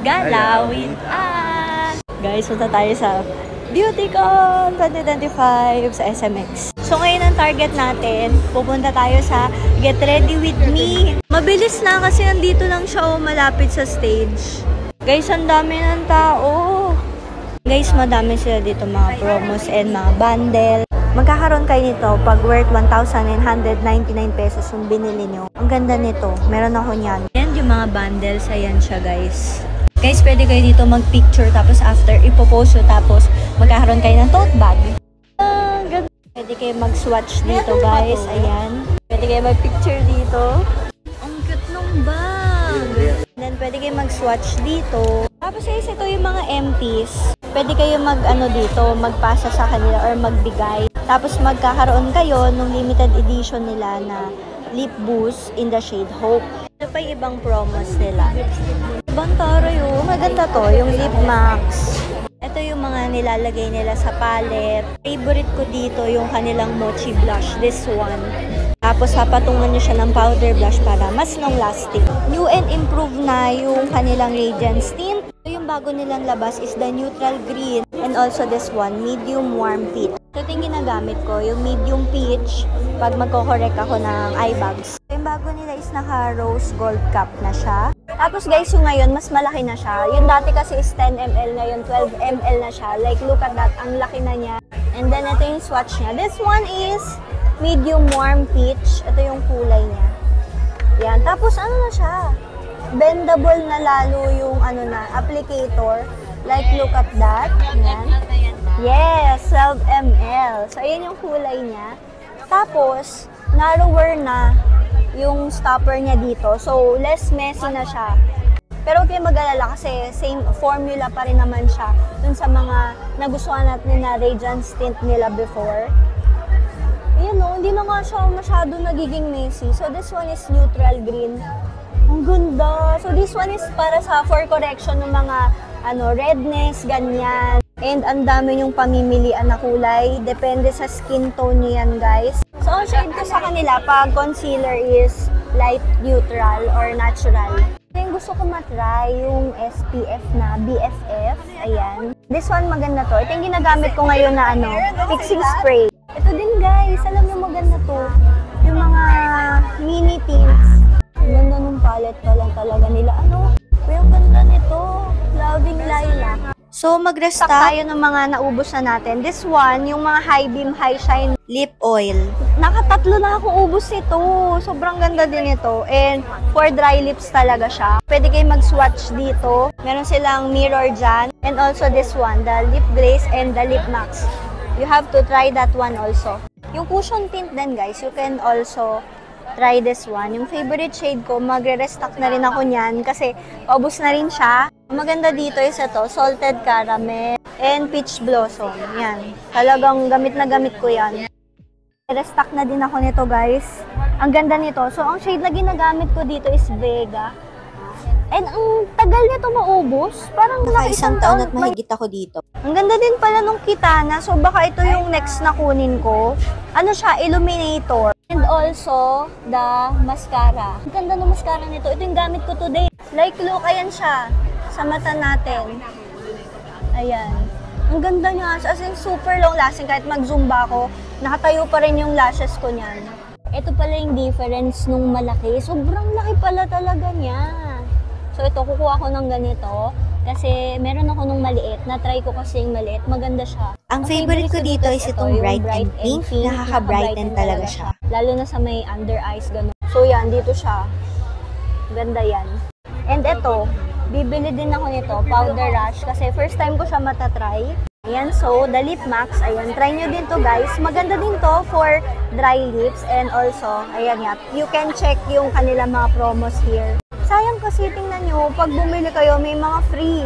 Galawin Guys, punta tayo sa BeautyCon 2025 sa SMX. So ngayon ang target natin, pupunta tayo sa Get Ready With Me. Mabilis na kasi nandito lang siya malapit sa stage. Guys, ang dami ng tao. Guys, madami sila dito mga promos and mga bundle. Magkakaroon kayo nito pag worth 1,999 pesos yung binili nyo. Ang ganda nito. Meron ako niyan. Yan yung mga bundles. Ayan siya guys. Guys, pwede kayo dito mag-picture tapos after ipopost tapos magkakaroon kayo ng tote bag. Ganda. Pwede kayo mag-swatch dito guys. Ayan. Pwede kayo mag-picture dito. Ang cute nung bag. Then pwede kayo mag-swatch dito. Tapos guys, ito yung mga empties. Pwede kayo dito, magpasa sa kanila or magbigay. Tapos magkakaroon kayo ng limited edition nila na lip boost in the shade Hope. Ito pa yung ibang promos nila. Ibang taro yun. Maganda to, yung lip max. Ito yung mga nilalagay nila sa palette. Favorite ko dito yung kanilang mochi blush, this one. Tapos papatungan nyo siya ng powder blush para mas long lasting. New and improved na yung kanilang radiance tint. Yung bago nilang labas is the neutral green and also this one, medium warm peach. So ito yung ginagamit ko, yung medium peach pag magko-correct ako ng eye bags. Yung bago nila is naka rose gold cap na siya. Tapos guys, yung ngayon mas malaki na siya. Yung dati kasi is 10 ml, ngayon 12 ml na siya. Like look at that, ang laki na niya. And then ito yung swatch niya. This one is medium warm peach. Ito yung kulay niya. Yan. Tapos ano na siya? Bendable na lalo yung applicator. Like, look at that. Yan. Yes, 12 ml. So, ayan yung kulay niya. Tapos, narrower na yung stopper niya dito. So, less messy na siya. Pero huwag kayo mag-alala kasi same formula pa rin naman siya dun sa mga nagustuhan natin na radiance tint nila before. Ayan o, hindi na nga siya masyado nagiging messy. So, this one is neutral green. Ang ganda. So, this one is para for correction ng mga redness, ganyan. And ang dami yung pamimilian na kulay. Depende sa skin tone nyo yan, guys. So, ang shade ko sa kanila, pag concealer is light neutral or natural. So, yung gusto ko matry, yung SPF na BFF. Ayan. This one maganda to. Ito yung ginagamit ko ngayon na fixing spray. Ito din, guys. Alam nyo maganda to. Yung mga mini tints. Ang ganda ng palette pa lang talaga nila. Uy, ang ganda nito. Loving Lilac. So, mag-restock tayo ng mga naubos na natin. This one, yung mga High Beam, High Shine Lip Oil. Nakatatlo na akong ubos ito. Sobrang ganda din ito. And for dry lips talaga siya. Pwede kayo mag-swatch dito. Meron silang mirror dyan. And also this one, the Lip Glaze and the Lip Max. You have to try that one also. Yung cushion tint din, guys, you can also try this one. Yung favorite shade ko, magre-restock na rin ako niyan kasi paubos na rin siya. Maganda dito is ito, Salted Caramel and Peach Blossom. Yan. Talagang gamit na gamit ko yan. Restock na din ako nito, guys. Ang ganda nito. So, ang shade na ginagamit ko dito is Vega. And ang tagal nito maubos. Parang isang taon at mahigit ako dito. Ang ganda din pala nung Kitana. So, baka ito yung next na kunin ko. Ano siya? Illuminator. And also, the mascara. Ang ganda ng mascara nito. Ito yung gamit ko today. Like, look, ayan siya. Sa mata natin. Ayan. Ang ganda niya. As in, super long lasting. Kahit mag-zumba ako, nakatayo pa rin yung lashes ko niyan. Ito pala yung difference nung malaki. Sobrang laki pala talaga niya. So, ito, kukuha ko ng ganito. Kasi meron ako nung maliit. Na-try ko kasi yung maliit. Maganda siya. Ang favorite ko dito is itong bright and pink. Nakaka-brighten talaga siya. Lalo na sa may under eyes, gano'n. So, yan. Dito siya. Ganda yan. And ito, bibili din ako nito, Powder Rush. Kasi first time ko siya matatry. Ayan, so, the Lip Max. Ayan, try nyo din to, guys. Maganda din to for dry lips. And also, ayan nga, you can check yung kanila mga promos here. Sayang kasi, tingnan nyo, pag bumili kayo, may mga free.